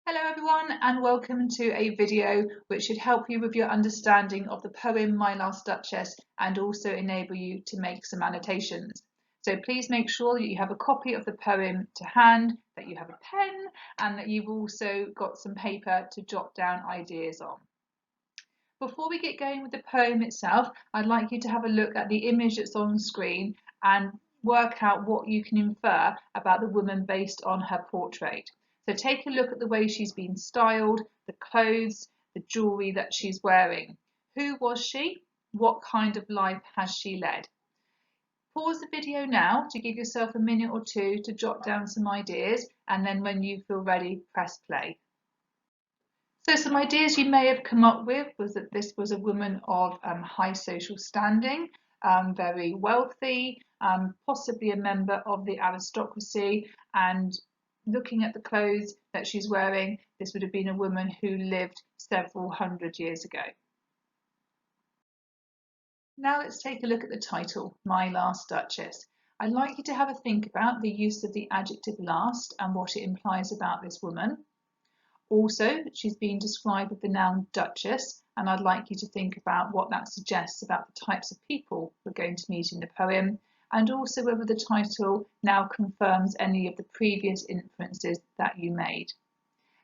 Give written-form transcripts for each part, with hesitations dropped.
Hello everyone and welcome to a video which should help you with your understanding of the poem My Last Duchess and also enable you to make some annotations. So please make sure that you have a copy of the poem to hand, that you have a pen and that you've also got some paper to jot down ideas on. Before we get going with the poem itself, I'd like you to have a look at the image that's on screen and work out what you can infer about the woman based on her portrait. So take a look at the way she's been styled, the clothes, the jewellery that she's wearing. Who was she? What kind of life has she led? Pause the video now to give yourself a minute or two to jot down some ideas, and then when you feel ready, press play. So some ideas you may have come up with was that this was a woman of high social standing, very wealthy, possibly a member of the aristocracy, and looking at the clothes that she's wearing, this would have been a woman who lived several hundred years ago. Now let's take a look at the title, My Last Duchess. I'd like you to have a think about the use of the adjective last and what it implies about this woman. Also, she's been described with the noun Duchess, and I'd like you to think about what that suggests about the types of people we're going to meet in the poem, and also whether the title now confirms any of the previous inferences that you made.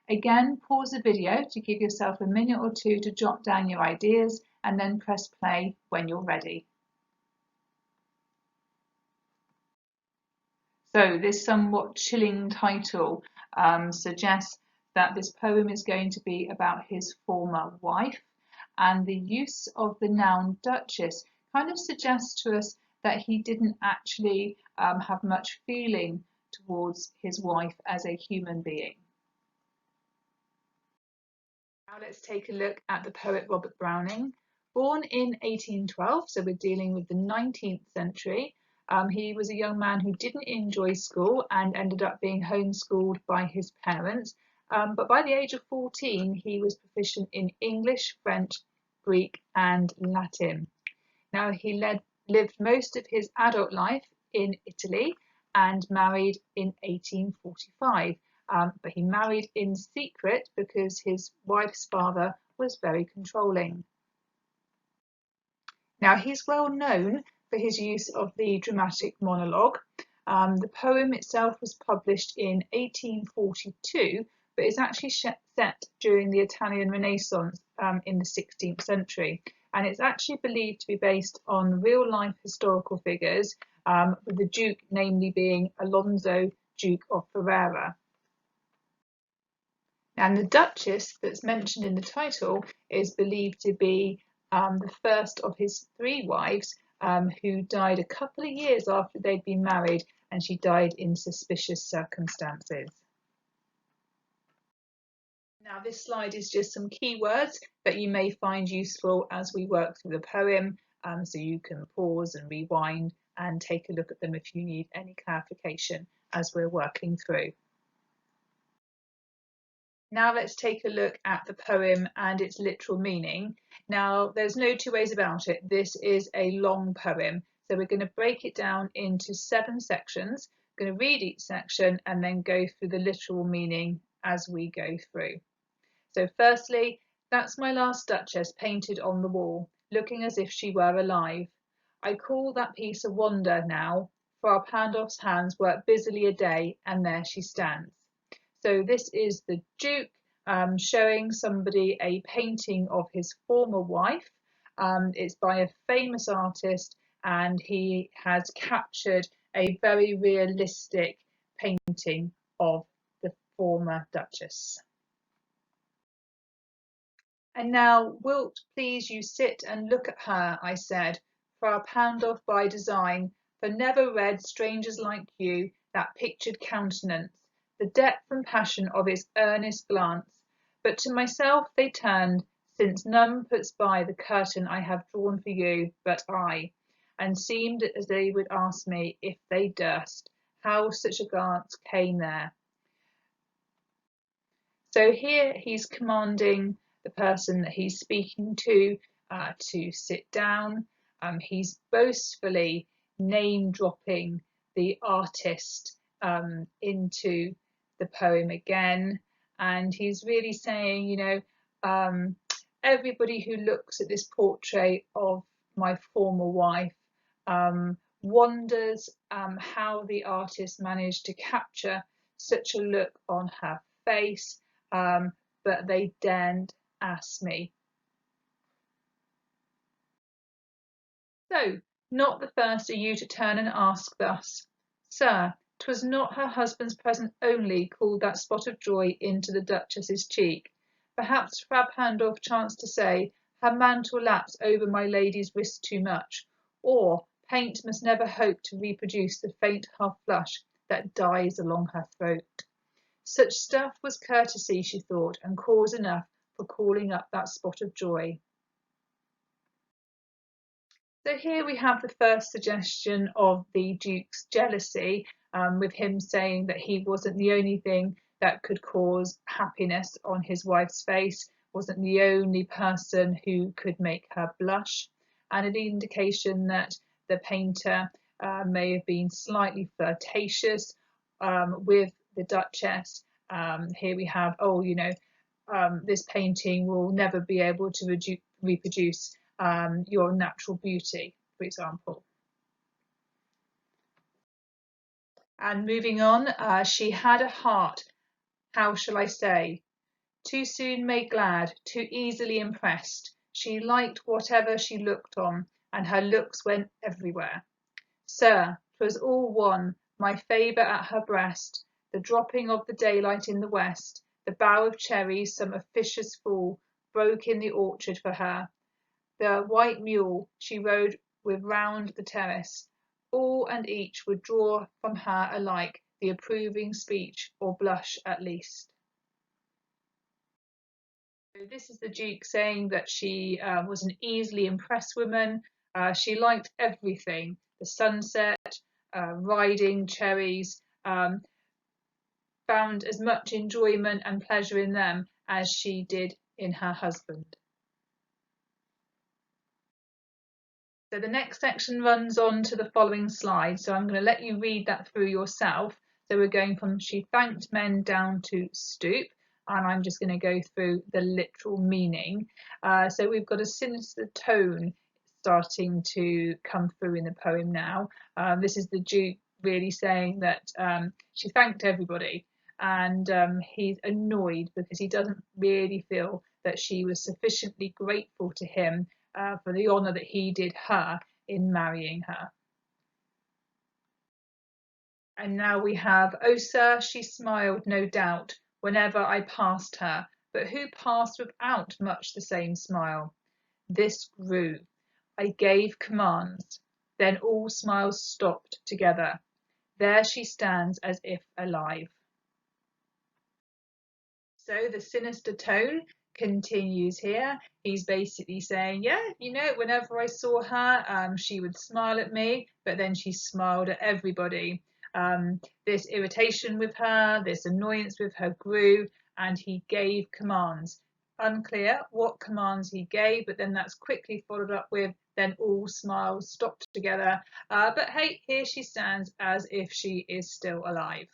Again, pause the video to give yourself a minute or two to jot down your ideas, and then press play when you're ready. So this somewhat chilling title suggests that this poem is going to be about his former wife, and the use of the noun Duchess kind of suggests to us that he didn't actually have much feeling towards his wife as a human being. Now let's take a look at the poet Robert Browning. Born in 1812, so we're dealing with the 19th century, he was a young man who didn't enjoy school and ended up being homeschooled by his parents. But by the age of 14, he was proficient in English, French, Greek, and Latin. Now, he lived most of his adult life in Italy and married in 1845. But he married in secret because his wife's father was very controlling. Now, he's well known for his use of the dramatic monologue. The poem itself was published in 1842, but it's actually set during the Italian Renaissance in the 16th century. And it's actually believed to be based on real-life historical figures, with the Duke namely being Alonso, Duke of Ferrara. And the Duchess that's mentioned in the title is believed to be the first of his three wives, who died a couple of years after they'd been married, and she died in suspicious circumstances. Now this slide is just some keywords that you may find useful as we work through the poem, so you can pause and rewind and take a look at them if you need any clarification as we're working through. Now let's take a look at the poem and its literal meaning. Now there's no two ways about it. This is a long poem, so we're going to break it down into 7 sections. I'm going to read each section and then go through the literal meaning as we go through. So firstly, that's my last Duchess painted on the wall, looking as if she were alive. I call that piece a wonder now, for our Pandulph's hands work busily a day, and there she stands. So this is the Duke showing somebody a painting of his former wife. It's by a famous artist, and he has captured a very realistic painting of the former Duchess. And now, wilt please you sit and look at her, I said, for our Pandulph by design, for never read strangers like you that pictured countenance, the depth and passion of its earnest glance, but to myself they turned, since none puts by the curtain I have drawn for you, but I, and seemed as they would ask me, if they durst, how such a glance came there. So here he's commanding the person that he's speaking to sit down. He's boastfully name dropping the artist into the poem again, and he's really saying, everybody who looks at this portrait of my former wife wonders how the artist managed to capture such a look on her face, but they daren't ask me. So, not the first are you to turn and ask thus. Sir, 'twas not her husband's presence only called that spot of joy into the Duchess's cheek. Perhaps Frau Pandolf chanced to say, her mantle laps over my lady's wrist too much, or paint must never hope to reproduce the faint half-flush that dies along her throat. Such stuff was courtesy, she thought, and cause enough for calling up that spot of joy. So here we have the first suggestion of the Duke's jealousy, with him saying that he wasn't the only thing that could cause happiness on his wife's face, wasn't the only person who could make her blush, and an indication that the painter may have been slightly flirtatious with the Duchess. Here we have, this painting will never be able to reproduce your natural beauty, for example. And moving on, she had a heart, how shall I say, too soon made glad, too easily impressed. She liked whatever she looked on, and her looks went everywhere. Sir, 'twas all one, my favour at her breast, the dropping of the daylight in the west, the bough of cherries some officious fool broke in the orchard for her, the white mule she rode with round the terrace, all and each would draw from her alike the approving speech or blush at least. So this is the Duke saying that she was an easily impressed woman. She liked everything, the sunset, riding cherries, found as much enjoyment and pleasure in them as she did in her husband. So the next section runs on to the following slide, so I'm going to let you read that through yourself. So we're going from she thanked men down to stoop, and I'm just going to go through the literal meaning. So we've got a sinister tone starting to come through in the poem now. This is the Duke really saying that she thanked everybody, and he's annoyed because he doesn't really feel that she was sufficiently grateful to him for the honour that he did her in marrying her. And now we have, oh sir, she smiled no doubt whenever I passed her, but who passed without much the same smile? This grew. I gave commands, then all smiles stopped together. There she stands as if alive. So the sinister tone continues here. He's basically saying, yeah, whenever I saw her, she would smile at me, but then she smiled at everybody. This irritation with her, this annoyance with her grew, and he gave commands. Unclear what commands he gave, but then that's quickly followed up with, then all smiles stopped together. But hey, here she stands as if she is still alive.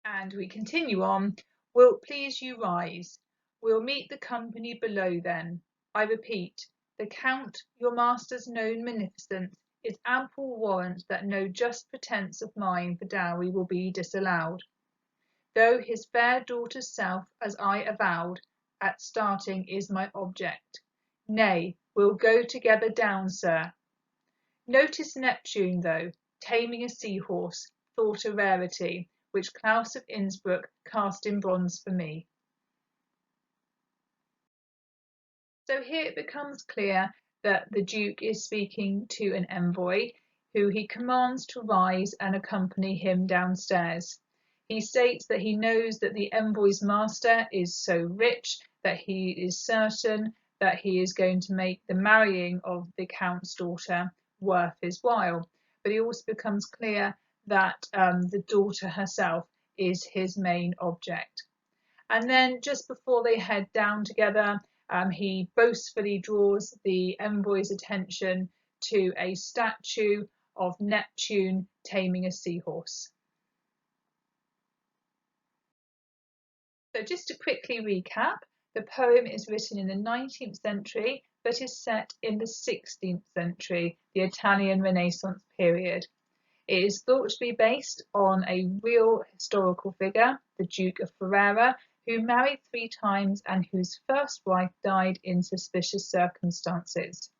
And we continue on. Wilt please you rise? We'll meet the company below then. I repeat, the Count, your master's known magnificence, is ample warrant that no just pretence of mine for dowry will be disallowed. Though his fair daughter's self, as I avowed, at starting is my object. Nay, we'll go together down, sir. Notice Neptune, though, taming a seahorse, thought a rarity, which Claus of Innsbruck cast in bronze for me. So here it becomes clear that the Duke is speaking to an envoy who he commands to rise and accompany him downstairs. He states that he knows that the envoy's master is so rich that he is certain that he is going to make the marrying of the Count's daughter worth his while. But it also becomes clear that the daughter herself is his main object. And then just before they head down together, he boastfully draws the envoy's attention to a statue of Neptune taming a seahorse. So just to quickly recap, the poem is written in the 19th century but is set in the 16th century, the Italian Renaissance period. It is thought to be based on a real historical figure, the Duke of Ferrara, who married 3 times and whose first wife died in suspicious circumstances.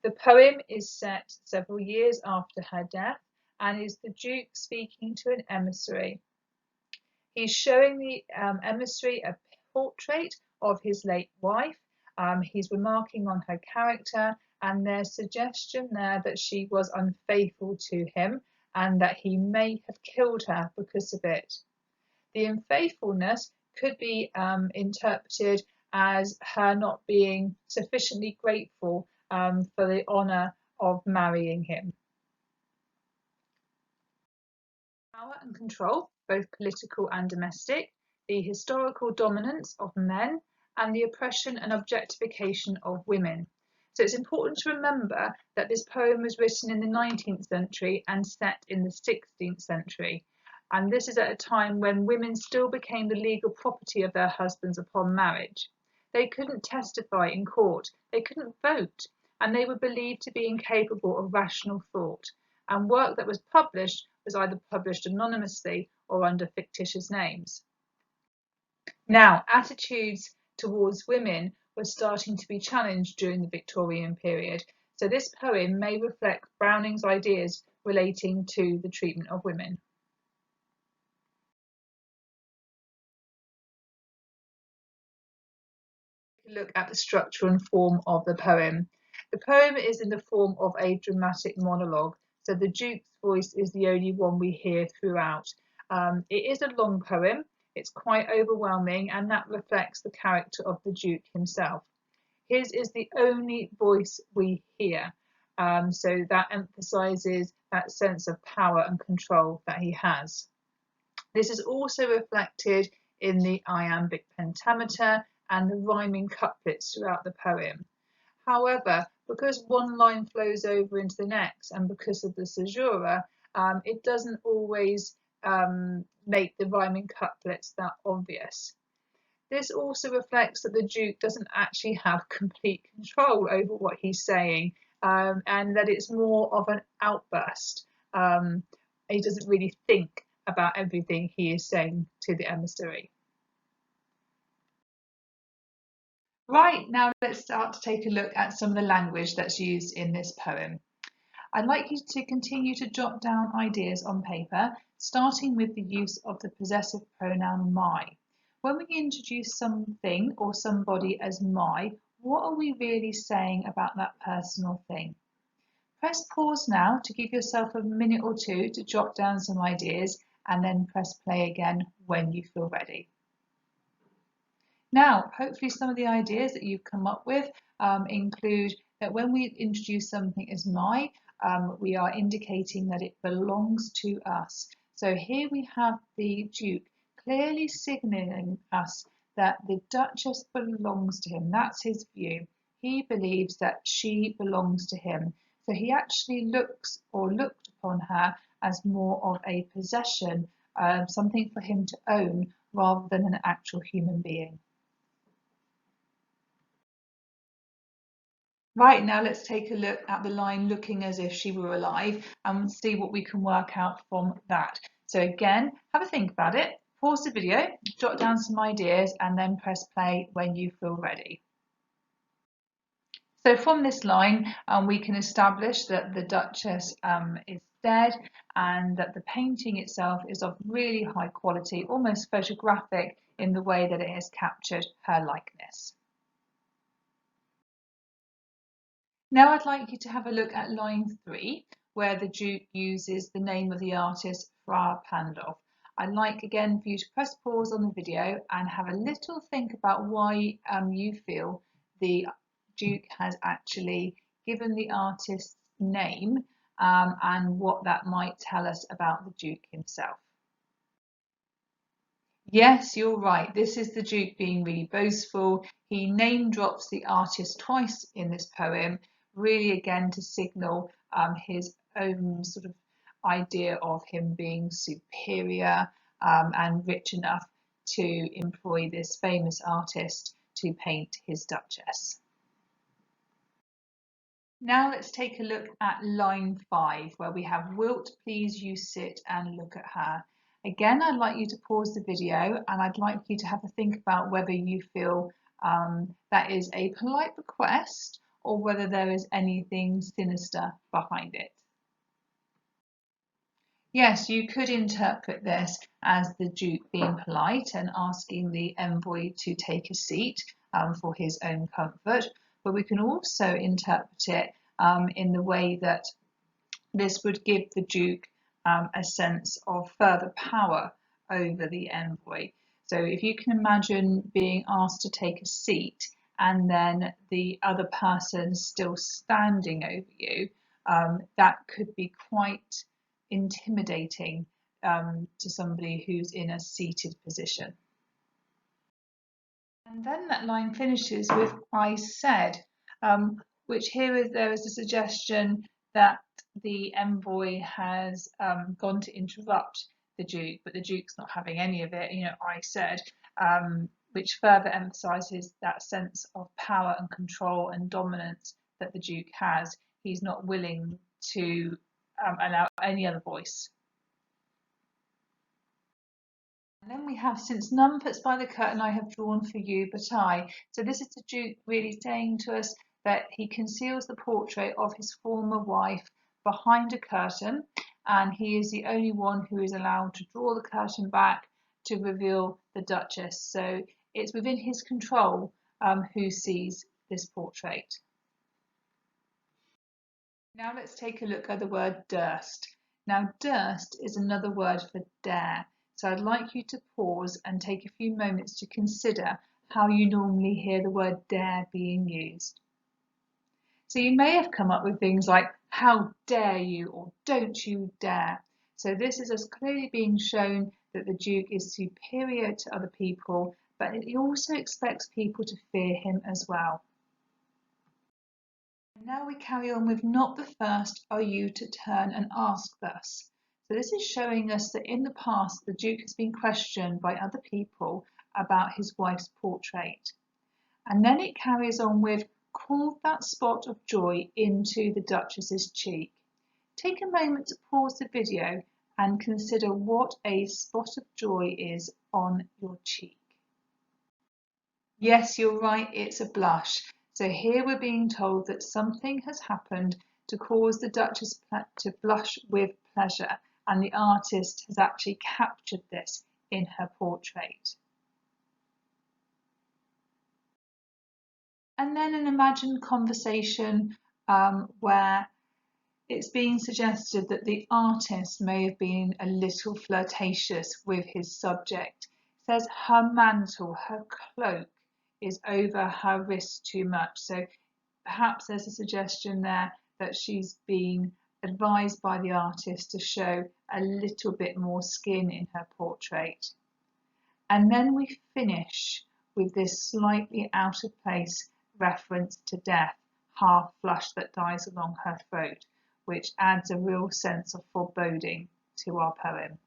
The poem is set several years after her death and is the Duke speaking to an emissary. He's showing the emissary a portrait of his late wife. He's remarking on her character and there's suggestion there that she was unfaithful to him and that he may have killed her because of it. The unfaithfulness could be interpreted as her not being sufficiently grateful for the honour of marrying him. Power and control, both political and domestic, the historical dominance of men, and the oppression and objectification of women. So it's important to remember that this poem was written in the 19th century and set in the 16th century. And this is at a time when women still became the legal property of their husbands upon marriage. They couldn't testify in court, they couldn't vote, and they were believed to be incapable of rational thought. And work that was published was either published anonymously or under fictitious names. Now, attitudes towards women were starting to be challenged during the Victorian period, so this poem may reflect Browning's ideas relating to the treatment of women. Look at the structure and form of the poem. The poem is in the form of a dramatic monologue, so the Duke's voice is the only one we hear throughout. It is a long poem, it's quite overwhelming, and that reflects the character of the Duke himself. His is the only voice we hear, so that emphasises that sense of power and control that he has. This is also reflected in the iambic pentameter and the rhyming couplets throughout the poem. However, because one line flows over into the next and because of the caesura, it doesn't always make the rhyming couplets that obvious. This also reflects that the Duke doesn't actually have complete control over what he's saying, and that it's more of an outburst. He doesn't really think about everything he is saying to the emissary. Right, now let's start to take a look at some of the language that's used in this poem. I'd like you to continue to jot down ideas on paper, starting with the use of the possessive pronoun my. When we introduce something or somebody as my, what are we really saying about that person or thing? Press pause now to give yourself a minute or two to jot down some ideas and then press play again when you feel ready. Now, hopefully some of the ideas that you've come up with include that when we introduce something as my, we are indicating that it belongs to us. So here we have the Duke clearly signalling us that the Duchess belongs to him. That's his view. He believes that she belongs to him. So he actually looks or looked upon her as more of a possession, something for him to own rather than an actual human being. Right, now let's take a look at the line looking as if she were alive and see what we can work out from that. So again, have a think about it, pause the video, jot down some ideas and then press play when you feel ready. So from this line, we can establish that the Duchess is dead and that the painting itself is of really high quality, almost photographic in the way that it has captured her likeness. Now I'd like you to have a look at line 3, where the Duke uses the name of the artist Fra Pandolf. I'd like again for you to press pause on the video and have a little think about why you feel the Duke has actually given the artist's name and what that might tell us about the Duke himself. Yes, you're right. This is the Duke being really boastful. He name drops the artist twice in this poem, really again to signal his own sort of idea of him being superior and rich enough to employ this famous artist to paint his Duchess. Now let's take a look at line 5, where we have "Wilt please you sit and look at her." Again, I'd like you to pause the video and I'd like you to have a think about whether you feel that is a polite request or whether there is anything sinister behind it. Yes, you could interpret this as the Duke being polite and asking the envoy to take a seat for his own comfort, but we can also interpret it in the way that this would give the Duke a sense of further power over the envoy. So if you can imagine being asked to take a seat and then the other person still standing over you, that could be quite intimidating to somebody who's in a seated position. And then that line finishes with "I said," which there is a suggestion that the envoy has gone to interrupt the Duke, but the Duke's not having any of it, "I said," which further emphasises that sense of power and control and dominance that the Duke has. He's not willing to allow any other voice. And then we have "Since none puts by the curtain I have drawn for you but I." So this is the Duke really saying to us that he conceals the portrait of his former wife behind a curtain, and he is the only one who is allowed to draw the curtain back to reveal the Duchess. So it's within his control who sees this portrait. Now let's take a look at the word "durst." Now durst is another word for dare. So I'd like you to pause and take a few moments to consider how you normally hear the word dare being used. So you may have come up with things like "how dare you" or "don't you dare." So this is us clearly being shown that the Duke is superior to other people, but he also expects people to fear him as well. And now we carry on with "not the first are you to turn and ask thus." So this is showing us that in the past the Duke has been questioned by other people about his wife's portrait. And then it carries on with "called that spot of joy into the Duchess's cheek." Take a moment to pause the video and consider what a spot of joy is on your cheek. Yes, you're right, it's a blush. So here we're being told that something has happened to cause the Duchess to blush with pleasure, and the artist has actually captured this in her portrait. And then an imagined conversation where it's being suggested that the artist may have been a little flirtatious with his subject. It says her mantle, her cloak is over her wrist too much. So perhaps there's a suggestion there that she's been advised by the artist to show a little bit more skin in her portrait. And then we finish with this slightly out of place reference to death, "half flush that dies along her throat," which adds a real sense of foreboding to our poem.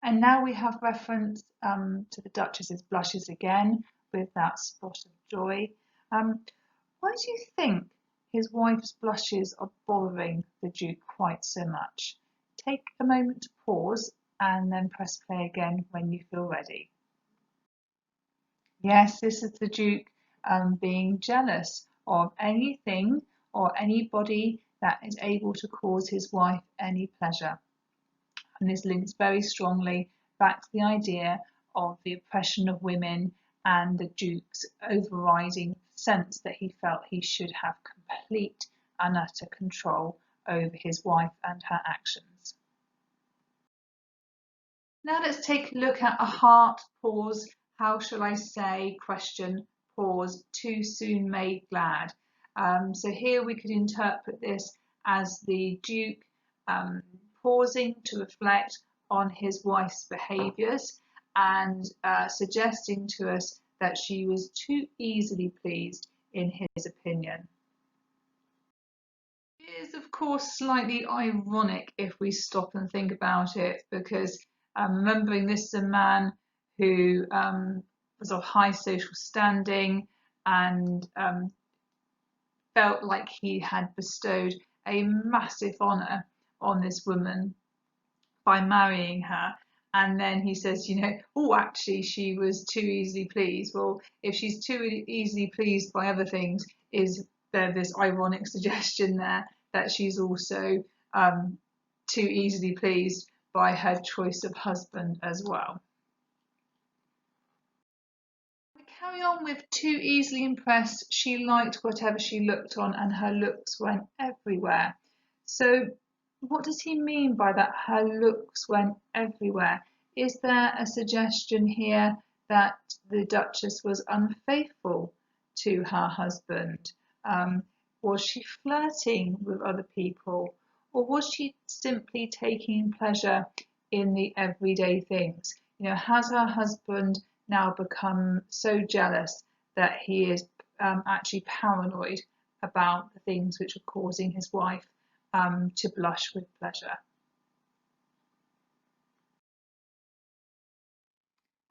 And now we have reference to the Duchess's blushes again with that spot of joy. Why do you think his wife's blushes are bothering the Duke quite so much? Take a moment to pause and then press play again when you feel ready. Yes, this is the Duke being jealous of anything or anybody that is able to cause his wife any pleasure. And this links very strongly back to the idea of the oppression of women and the Duke's overriding sense that he felt he should have complete and utter control over his wife and her actions. Now let's take a look at a heart, pause, how shall I say, question, pause, too soon made glad. So here we could interpret this as the Duke pausing to reflect on his wife's behaviours and suggesting to us that she was too easily pleased in his opinion. It is, of course, slightly ironic if we stop and think about it, because remembering this is a man who was of high social standing and felt like he had bestowed a massive honour on this woman by marrying her. And then he says, oh, actually, she was too easily pleased. Well, if she's too easily pleased by other things, is there this ironic suggestion there that she's also too easily pleased by her choice of husband as well? We carry on with too easily impressed. She liked whatever she looked on, and her looks went everywhere. So, what does he mean by that? Her looks went everywhere. Is there a suggestion here that the Duchess was unfaithful to her husband? Was she flirting with other people? Or was she simply taking pleasure in the everyday things? Has her husband now become so jealous that he is actually paranoid about the things which are causing his wife to blush with pleasure?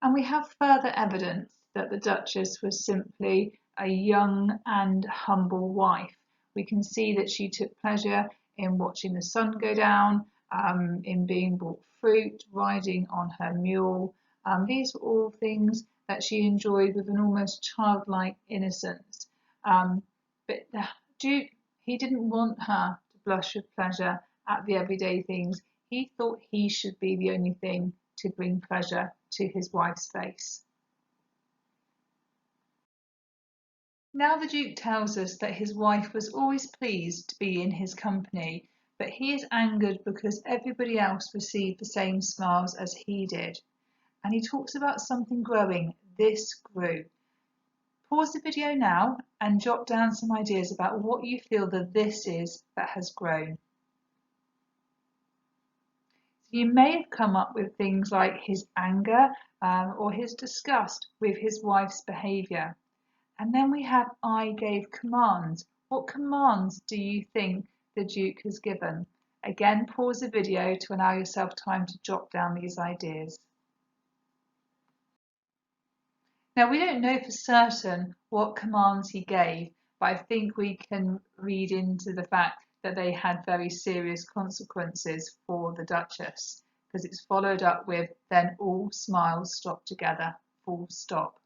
And we have further evidence that the Duchess was simply a young and humble wife. We can see that she took pleasure in watching the sun go down, in being brought fruit, riding on her mule. These were all things that she enjoyed with an almost childlike innocence. But the Duke, he didn't want her to blush with pleasure at the everyday things. He thought he should be the only thing to bring pleasure to his wife's face. Now the Duke tells us that his wife was always pleased to be in his company, but he is angered because everybody else received the same smiles as he did. And he talks about something growing. This grew. Pause the video now and jot down some ideas about what you feel the this is that has grown. You may have come up with things like his anger or his disgust with his wife's behaviour. And then we have I gave commands. What commands do you think the Duke has given? Again, pause the video to allow yourself time to jot down these ideas. Now, we don't know for certain what commands he gave, but I think we can read into the fact that they had very serious consequences for the Duchess, because it's followed up with then all smiles stop together, full stop.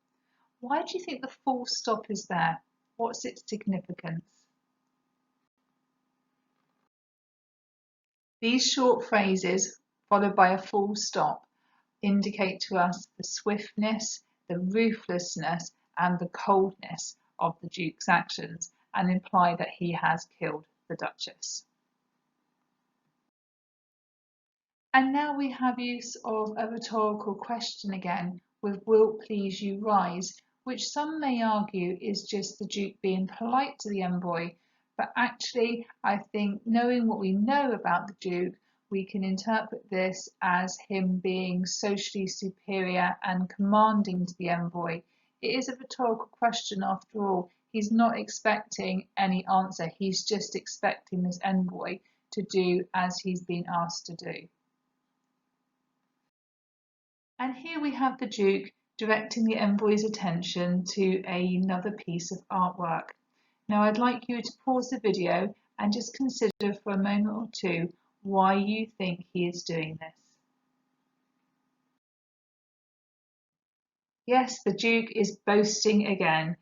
Why do you think the full stop is there? What's its significance? These short phrases, followed by a full stop, indicate to us the swiftness, the ruthlessness, and the coldness of the Duke's actions, and imply that he has killed the Duchess. And now we have use of a rhetorical question again, with "Wilt please you rise," which some may argue is just the Duke being polite to the envoy, but actually I think, knowing what we know about the Duke, we can interpret this as him being socially superior and commanding to the envoy. It is a rhetorical question after all. He's not expecting any answer, he's just expecting this envoy to do as he's been asked to do. And here we have the Duke directing the envoy's attention to another piece of artwork. Now I'd like you to pause the video and just consider for a moment or two why you think he is doing this. Yes, the Duke is boasting again.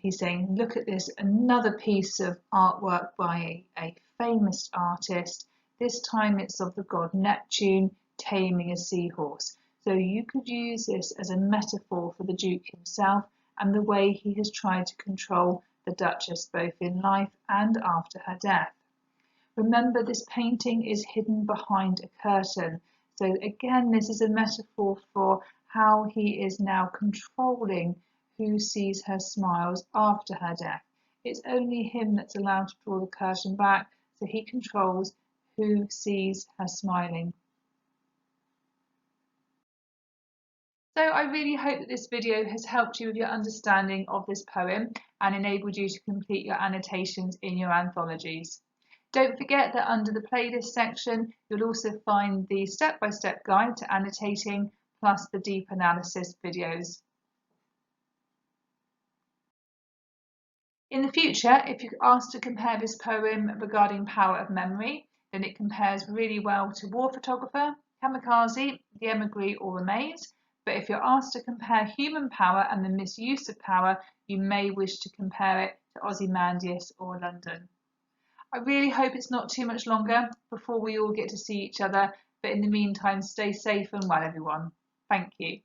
He's saying, look at this, another piece of artwork by a famous artist. This time it's of the god Neptune taming a seahorse. So you could use this as a metaphor for the Duke himself and the way he has tried to control the Duchess both in life and after her death. Remember, this painting is hidden behind a curtain. So again, this is a metaphor for how he is now controlling who sees her smiles after her death. It's only him that's allowed to draw the curtain back, so he controls who sees her smiling. So I really hope that this video has helped you with your understanding of this poem and enabled you to complete your annotations in your anthologies. Don't forget that under the playlist section, you'll also find the step-by-step guide to annotating plus the deep analysis videos. In the future, if you're asked to compare this poem regarding power of memory, then it compares really well to War Photographer, Kamikaze, The Emigre or Remains. But if you're asked to compare human power and the misuse of power, you may wish to compare it to Ozymandias or London. I really hope it's not too much longer before we all get to see each other, but in the meantime, stay safe and well, everyone. Thank you.